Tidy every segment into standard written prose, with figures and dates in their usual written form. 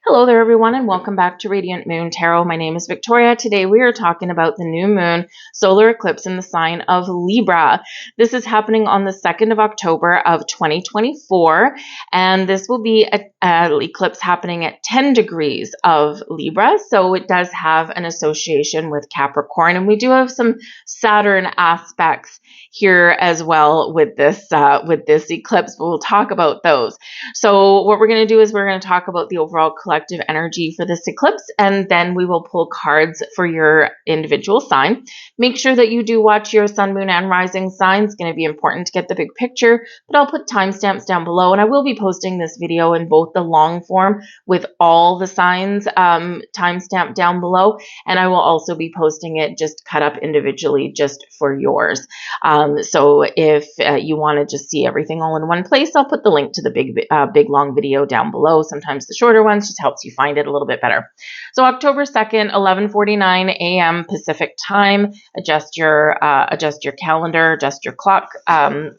Hello there, everyone, and welcome back to Radiant Moon Tarot. My name is Victoria. Today we are talking about the new moon solar eclipse in the sign of Libra. This is happening on the 2nd of October of 2024, and this will be an eclipse happening at 10 degrees of Libra, so it does have an association with Capricorn, and we do have some Saturn aspects here as well with this eclipse, but we'll talk about those. So what we're going to do is we're going to talk about the overall collective energy for this eclipse, and then we will pull cards for your individual sign. Make sure that you do watch your sun, moon, and rising sign. It's going to be important to get the big picture, but I'll put timestamps down below, and I will be posting this video in both the long form with all the signs timestamped down below, and I will also be posting it just cut up individually just for yours. So if you want to just see everything all in one place, I'll put the link to the big long video down below. Sometimes the shorter ones just helps you find it a little bit better. So October 2nd, 11:49 a.m. Pacific time. Adjust your calendar, adjust your clock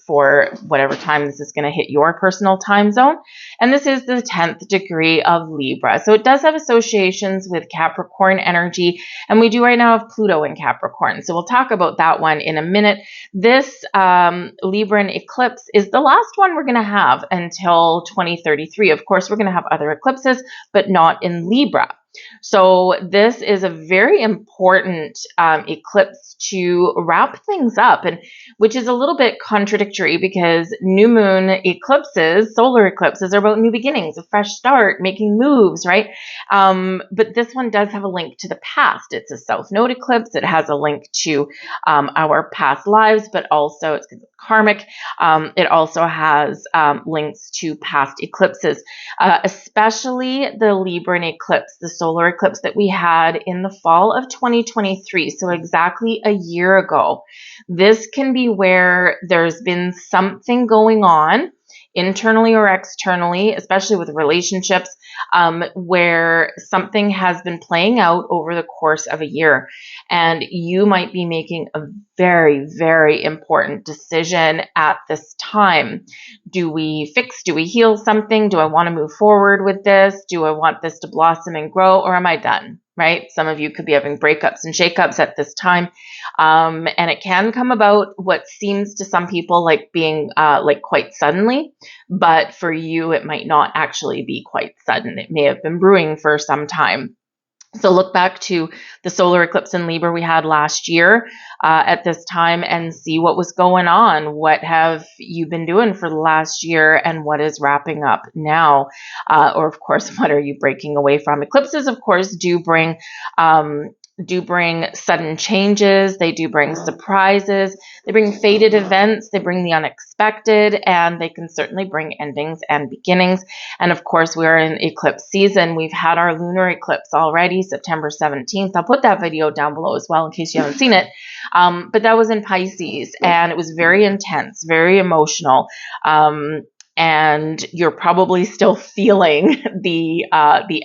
for whatever time this is going to hit your personal time zone. And this is the 10th degree of Libra. So it does have associations with Capricorn energy, and we do right now have Pluto in Capricorn. So we'll talk about that one in a minute. This Libran eclipse is the last one we're going to have until 2033. Of course, we're going to have other eclipses, but not in Libra. So this is a very important eclipse to wrap things up, and which is a little bit contradictory because new moon eclipses, solar eclipses, are about new beginnings, a fresh start, making moves, right? But this one does have a link to the past. It's a south node eclipse. It has a link to our past lives, but also it's karmic. It also has links to past eclipses, especially the Libran eclipse, the solar eclipse that we had in the fall of 2023, so exactly a year ago. This can be where there's been something going on internally or externally, especially with relationships, where something has been playing out over the course of a year. And you might be making a very, very important decision at this time. Do we fix? Do we heal something? Do I want to move forward with this? Do I want this to blossom and grow, or am I done? Right? Some of you could be having breakups and shakeups at this time. And it can come about what seems to some people like being like quite suddenly, but for you, it might not actually be quite sudden. It may have been brewing for some time. So look back to the solar eclipse in Libra we had last year at this time and see what was going on. What have you been doing for the last year, and what is wrapping up now? Or of course, what are you breaking away from? Eclipses, of course, do bring sudden changes. They do bring surprises. They bring fated events. They bring the unexpected, and they can certainly bring endings and beginnings. And of course, we're in eclipse season. We've had our lunar eclipse already, September 17th. I'll put that video down below as well in case you haven't seen it. But that was in Pisces, and it was very intense, very emotional. And you're probably still feeling the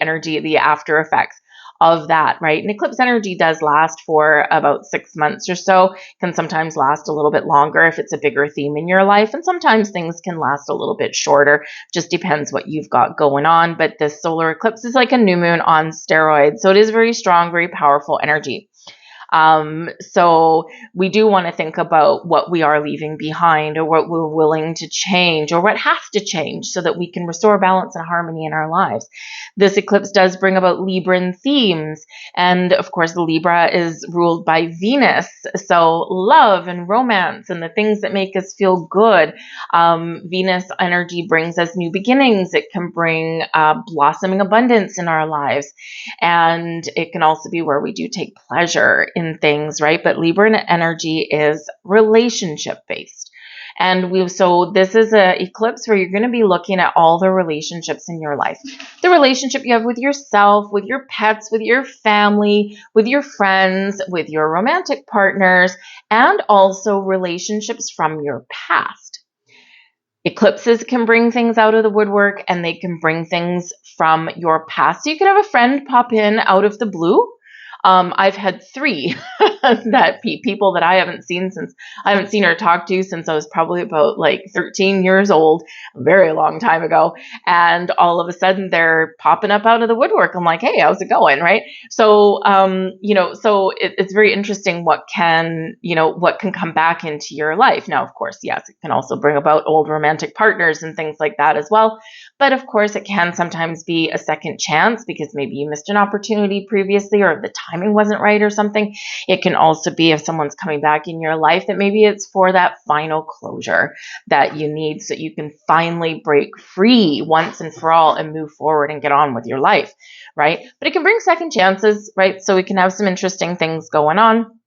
energy, the after effects of that, right? And eclipse energy does last for about 6 months or so, can sometimes last a little bit longer if it's a bigger theme in your life, and sometimes things can last a little bit shorter, just depends what you've got going on. But this solar eclipse is like a new moon on steroids, so it is very strong, very powerful energy. So we do want to think about what we are leaving behind, or what we're willing to change, or what has to change so that we can restore balance and harmony in our lives. This eclipse does bring about Libran themes. And of course, Libra is ruled by Venus. So love and romance and the things that make us feel good. Venus energy brings us new beginnings. It can bring blossoming abundance in our lives. And it can also be where we do take pleasure in things, right? But Libra energy is relationship based. And so this is an eclipse where you're going to be looking at all the relationships in your life. The relationship you have with yourself, with your pets, with your family, with your friends, with your romantic partners, and also relationships from your past. Eclipses can bring things out of the woodwork, and they can bring things from your past. So you could have a friend pop in out of the blue. I've had three that people that I haven't seen or talked to since I was probably about like 13 years old, a very long time ago. And all of a sudden they're popping up out of the woodwork. I'm like, hey, how's it going? Right. So, it's very interesting what can come back into your life. Now, of course, yes, it can also bring about old romantic partners and things like that as well. But of course, it can sometimes be a second chance because maybe you missed an opportunity previously or the timing wasn't right or something. It can also be if someone's coming back in your life that maybe it's for that final closure that you need so you can finally break free once and for all and move forward and get on with your life, right? But it can bring second chances, right? So we can have some interesting things going on.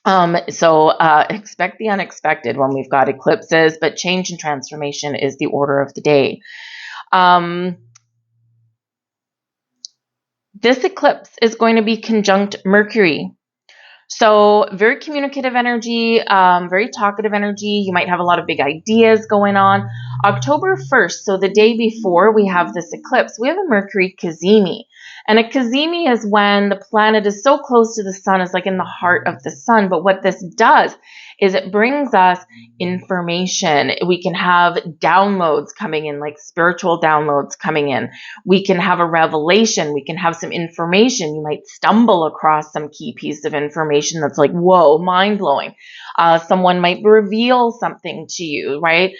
Expect the unexpected when we've got eclipses, but change and transformation is the order of the day. This eclipse is going to be conjunct Mercury. So very communicative energy, very talkative energy. You might have a lot of big ideas going on. October 1st, so the day before we have this eclipse, we have a Mercury cazimi. And a cazimi is when the planet is so close to the sun, it's like in the heart of the sun. But what this does is it brings us information. We can have downloads coming in, like spiritual downloads coming in. We can have a revelation. We can have some information. You might stumble across some key piece of information that's like, whoa, mind-blowing. Someone might reveal something to you, right?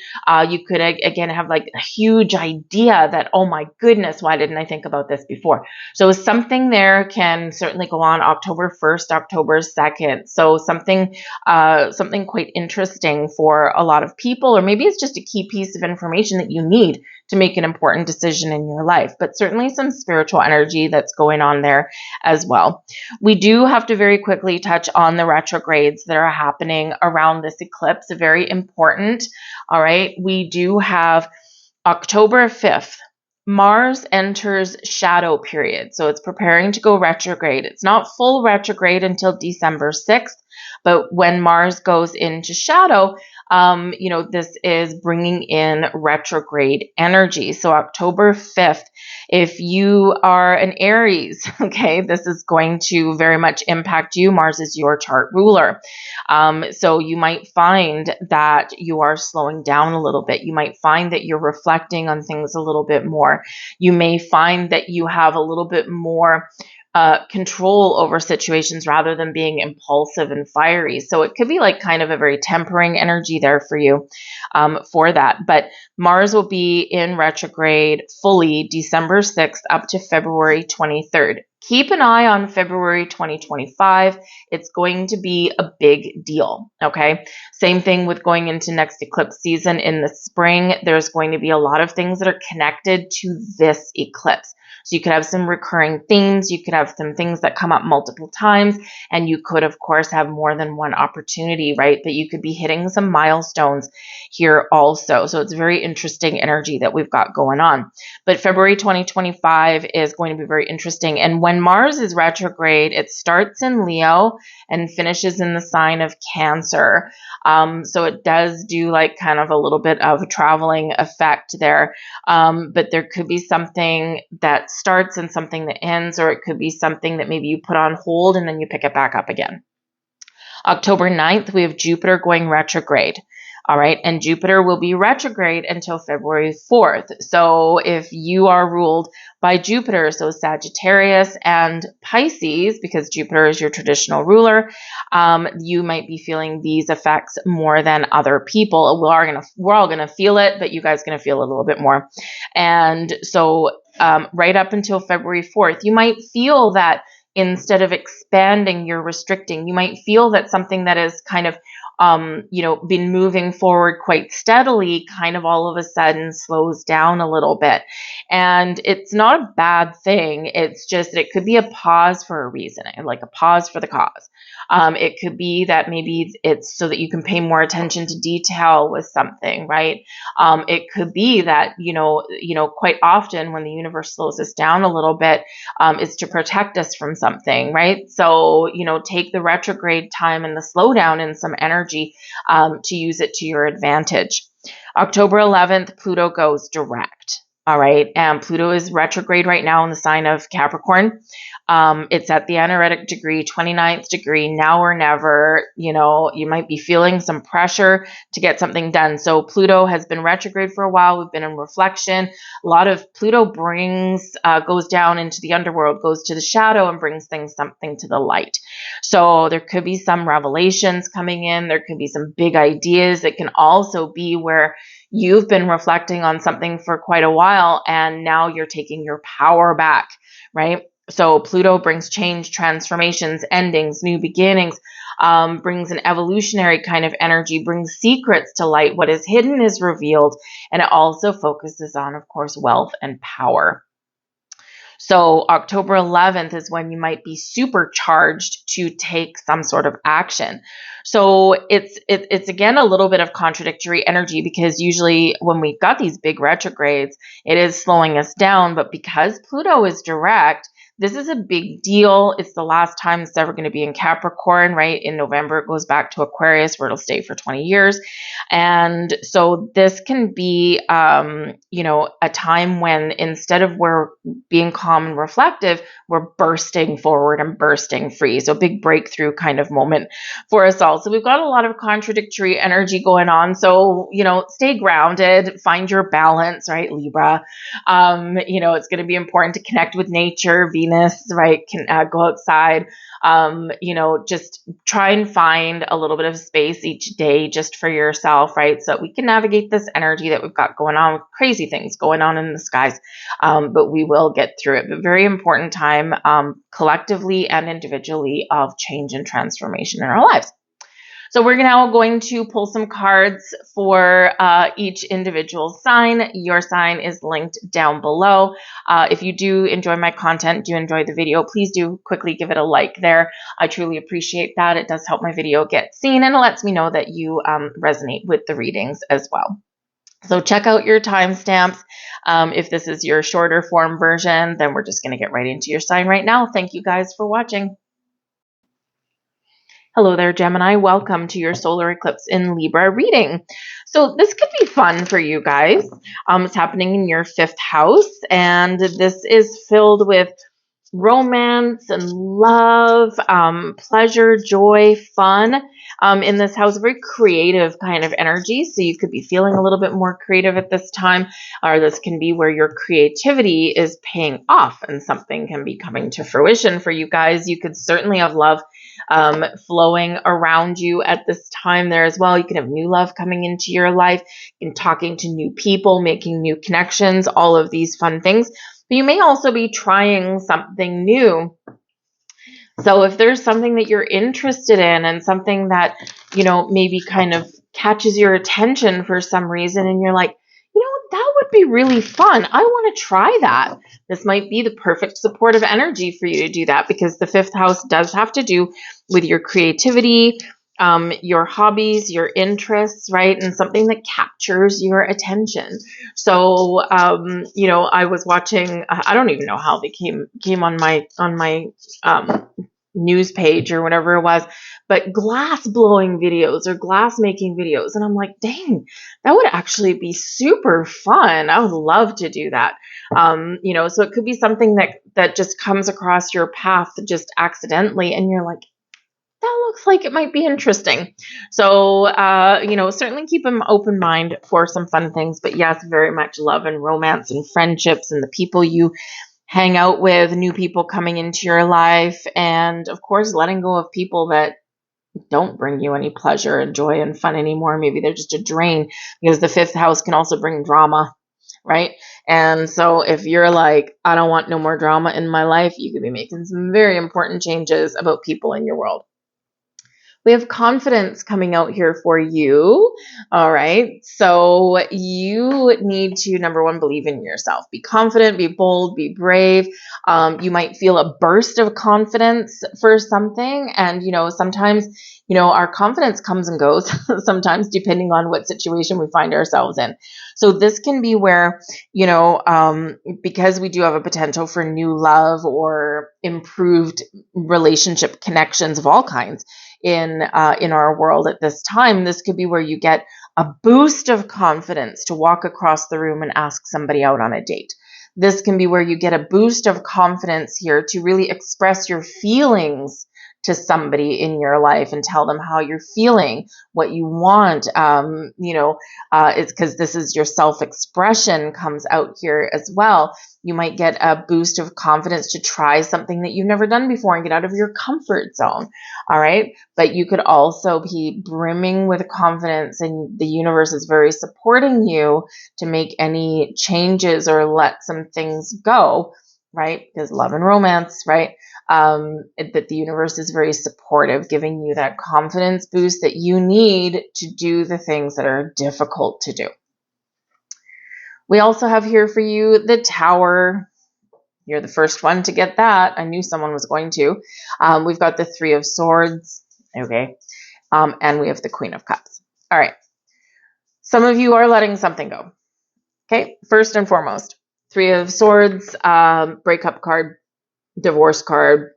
You could, again, have like a huge idea that, oh my goodness, why didn't I think about this before? So something there can certainly go on October 1st, October 2nd. So something quite interesting for a lot of people, or maybe it's just a key piece of information that you need to make an important decision in your life, but certainly some spiritual energy that's going on there as well. We do have to very quickly touch on the retrogrades that are happening around this eclipse. Very important. All right. We do have October 5th. Mars enters shadow period. So it's preparing to go retrograde. It's not full retrograde until December 6th, but when Mars goes into shadow, this is bringing in retrograde energy. So October 5th, if you are an Aries, okay, this is going to very much impact you. Mars is your chart ruler. So you might find that you are slowing down a little bit. You might find that you're reflecting on things a little bit more. You may find that you have a little bit more control over situations rather than being impulsive and fiery. So it could be like kind of a very tempering energy there for you for that. But Mars will be in retrograde fully December 6th up to February 23rd. Keep an eye on February 2025. It's going to be a big deal, okay? Same thing with going into next eclipse season in the spring. There's going to be a lot of things that are connected to this eclipse. So you could have some recurring themes. You could have some things that come up multiple times. And you could, of course, have more than one opportunity, right? But you could be hitting some milestones here also. So it's very interesting energy that we've got going on. But February 2025 is going to be very interesting. And when Mars is retrograde, it starts in Leo and finishes in the sign of Cancer. So it does do like kind of a little bit of a traveling effect there. But there could be something that starts and something that ends, or it could be something that maybe you put on hold and then you pick it back up again. October 9th, we have Jupiter going retrograde. All right. And Jupiter will be retrograde until February 4th. So if you are ruled by Jupiter, so Sagittarius and Pisces, because Jupiter is your traditional ruler, you might be feeling these effects more than other people. We're all gonna feel it, but you guys are gonna feel it a little bit more. And so right up until February 4th, you might feel that instead of expanding, you're restricting. You might feel that something that is kind of been moving forward quite steadily kind of all of a sudden slows down a little bit. And it's not a bad thing. It's just that it could be a pause for a reason, like a pause for the cause. It could be that maybe it's so that you can pay more attention to detail with something, right? It could be that, quite often when the universe slows us down a little bit, it's to protect us from something, right? So, take the retrograde time and the slowdown and some energy to use it to your advantage. October 11th, Pluto goes direct. All right. And Pluto is retrograde right now in the sign of Capricorn. It's at the anaretic degree, 29th degree, now or never. You know, you might be feeling some pressure to get something done. So Pluto has been retrograde for a while. We've been in reflection. A lot of Pluto goes down into the underworld, goes to the shadow and brings something to the light. So there could be some revelations coming in. There could be some big ideas. It can also be where you've been reflecting on something for quite a while and now you're taking your power back, right? So Pluto brings change, transformations, endings, new beginnings, brings an evolutionary kind of energy, brings secrets to light. What is hidden is revealed, and it also focuses on, of course, wealth and power. So October 11th is when you might be supercharged to take some sort of action. So it's again a little bit of contradictory energy, because usually when we got these big retrogrades, it is slowing us down. But because Pluto is direct, this is a big deal. It's the last time it's ever going to be in Capricorn, right? In November, it goes back to Aquarius, where it'll stay for 20 years. And so this can be, a time when instead of we're being calm and reflective, we're bursting forward and bursting free. So big breakthrough kind of moment for us all. So we've got a lot of contradictory energy going on. So, stay grounded, find your balance, right, Libra? It's going to be important to connect with nature. Venus, right, can go outside. Just try and find a little bit of space each day just for yourself, right? So that we can navigate this energy that we've got going on, with crazy things going on in the skies. But we will get through it. But very important time, collectively and individually, of change and transformation in our lives. So we're now going to pull some cards for each individual sign. Your sign is linked down below. If you do enjoy my content, do enjoy the video, please do quickly give it a like there. I truly appreciate that. It does help my video get seen, and it lets me know that you resonate with the readings as well. So check out your timestamps. If this is your shorter form version, then we're just going to get right into your sign right now. Thank you guys for watching. Hello there, Gemini. Welcome to your solar eclipse in Libra reading. So this could be fun for you guys. It's happening in your 5th house, and this is filled with romance and love, pleasure, joy, fun. In this house, very creative kind of energy. So you could be feeling a little bit more creative at this time, or this can be where your creativity is paying off and something can be coming to fruition for you guys. You could certainly have love flowing around you at this time there as well. You can have new love coming into your life, and talking to new people, making new connections, all of these fun things. But you may also be trying something new. So if there's something that you're interested in and something that, maybe kind of catches your attention for some reason, and you're like, that would be really fun, I want to try that. This might be the perfect supportive energy for you to do that, because the 5th house does have to do with your creativity, your hobbies, your interests, right? And something that captures your attention. So, I was watching, I don't even know how they came on my news page or whatever it was, but glass blowing videos or glass making videos. And I'm like, dang, that would actually be super fun. I would love to do that. So it could be something that just comes across your path just accidentally, and you're like, that looks like it might be interesting. So, certainly keep an open mind for some fun things. But yes, very much love and romance and friendships and the people you hang out with, new people coming into your life, and of course, letting go of people that don't bring you any pleasure and joy and fun anymore. Maybe they're just a drain, because the 5th house can also bring drama, right? And so if you're like, I don't want no more drama in my life, you could be making some very important changes about people in your world. We have confidence coming out here for you. All right. So you need to, number one, believe in yourself. Be confident, be bold, be brave. You might feel a burst of confidence for something. And, sometimes, our confidence comes and goes sometimes, depending on what situation we find ourselves in. So this can be where, because we do have a potential for new love or improved relationship connections of all kinds in our world at this time, this could be where you get a boost of confidence to walk across the room and ask somebody out on a date. This can be where you get a boost of confidence here to really express your feelings to somebody in your life and tell them how you're feeling, what you want. It's because this is your self-expression comes out here as well. You might get a boost of confidence to try something that you've never done before and get out of your comfort zone. All right. But you could also be brimming with confidence, and the universe is very supporting you to make any changes or let some things go, right? Because love and romance, right? That the universe is very supportive, giving you that confidence boost that you need to do the things that are difficult to do. We also have here for you the Tower. You're the first one to get that. I knew someone was going to. We've got the Three of Swords. Okay. And we have the Queen of Cups. All right. Some of you are letting something go. Okay. First and foremost, Three of Swords, breakup card, divorce card.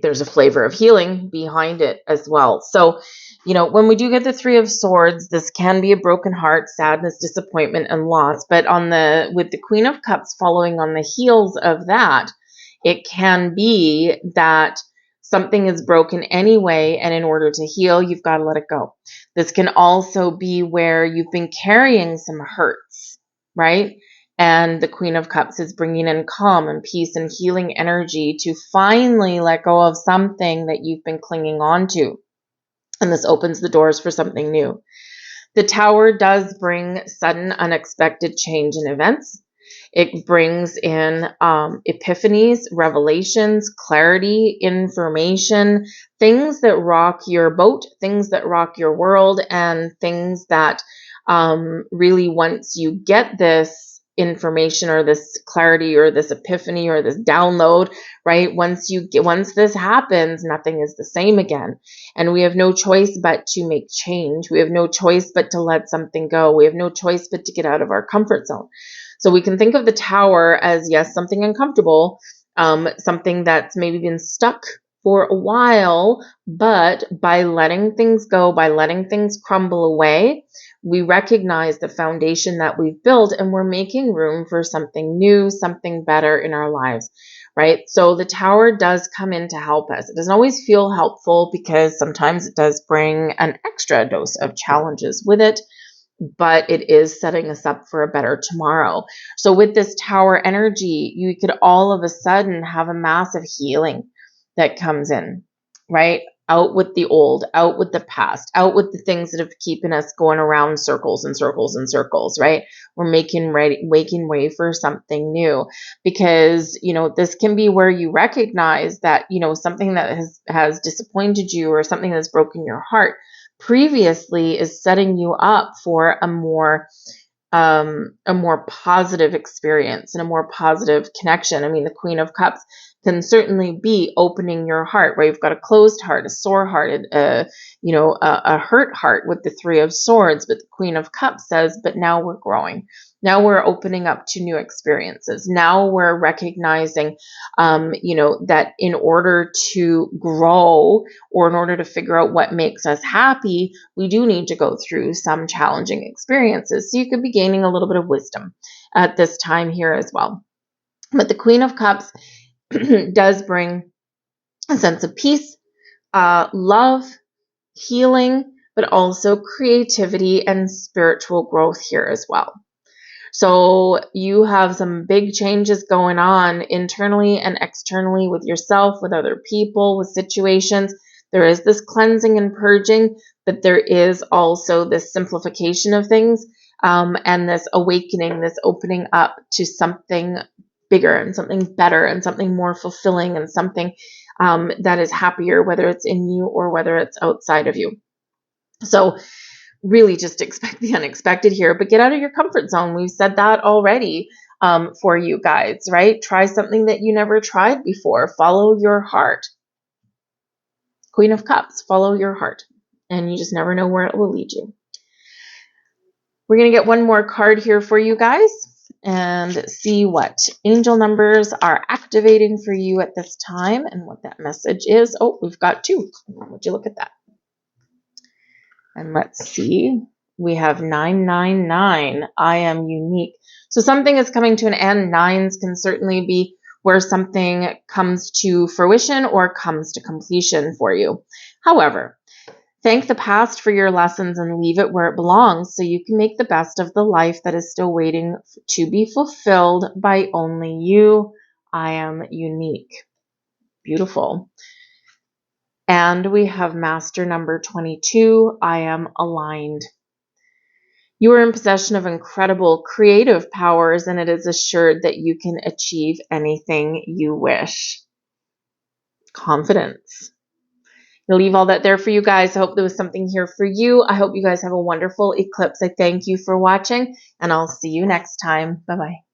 There's a flavor of healing behind it as well. So, when we do get the Three of Swords, this can be a broken heart, sadness, disappointment, and loss. But with the Queen of Cups following on the heels of that, it can be that something is broken anyway, and in order to heal, you've got to let it go. This can also be where you've been carrying some hurts, right? And the Queen of Cups is bringing in calm and peace and healing energy to finally let go of something that you've been clinging on to. And this opens the doors for something new. The Tower does bring sudden, unexpected change in events. It brings in epiphanies, revelations, clarity, information, things that rock your boat, things that rock your world, and things that really, once you get this information or this clarity or this epiphany or this download, right? Once this happens, nothing is the same again. And we have no choice but to make change. We have no choice but to let something go. We have no choice but to get out of our comfort zone. So we can think of the Tower as, yes, something uncomfortable, something that's maybe been stuck for a while, but by letting things go, by letting things crumble away, we recognize the foundation that we've built, and we're making room for something new, something better in our lives, right? So the Tower does come in to help us. It doesn't always feel helpful because sometimes it does bring an extra dose of challenges with it, but it is setting us up for a better tomorrow. So with this Tower energy, you could all of a sudden have a massive healing that comes in, right? Out with the old, out with the past, out with the things that have keeping us going around circles and circles and circles, right? We're making way for something new, because, this can be where you recognize that, something that has disappointed you or something that's broken your heart previously is setting you up for a more positive experience and a more positive connection. I mean, the Queen of Cups can certainly be opening your heart, where you've got a closed heart, a sore heart, a hurt heart with the Three of Swords. But the Queen of Cups says, but now we're growing. Now we're opening up to new experiences. Now we're recognizing, that in order to grow or in order to figure out what makes us happy, we do need to go through some challenging experiences. So you could be gaining a little bit of wisdom at this time here as well. But the Queen of Cups does bring a sense of peace, love, healing, but also creativity and spiritual growth here as well. So you have some big changes going on internally and externally with yourself, with other people, with situations. There is this cleansing and purging, but there is also this simplification of things, and this awakening, this opening up to something bigger and something better and something more fulfilling and something that is happier, whether it's in you or whether it's outside of you. So really just expect the unexpected here, but get out of your comfort zone. We've said that already for you guys, right? Try something that you never tried before. Follow your heart. Queen of Cups, follow your heart. And you just never know where it will lead you. We're going to get one more card here for you guys and see what angel numbers are activating for you at this time and what that message is. Oh, we've got two. Would you look at that? And let's see. We have 999. I am unique. So something is coming to an end. Nines can certainly be where something comes to fruition or comes to completion for you. However, thank the past for your lessons and leave it where it belongs so you can make the best of the life that is still waiting to be fulfilled by only you. I am unique. Beautiful. And we have master number 22. I am aligned. You are in possession of incredible creative powers, and it is assured that you can achieve anything you wish. Confidence. I'll leave all that there for you guys. I hope there was something here for you. I hope you guys have a wonderful eclipse. I thank you for watching, and I'll see you next time. Bye-bye.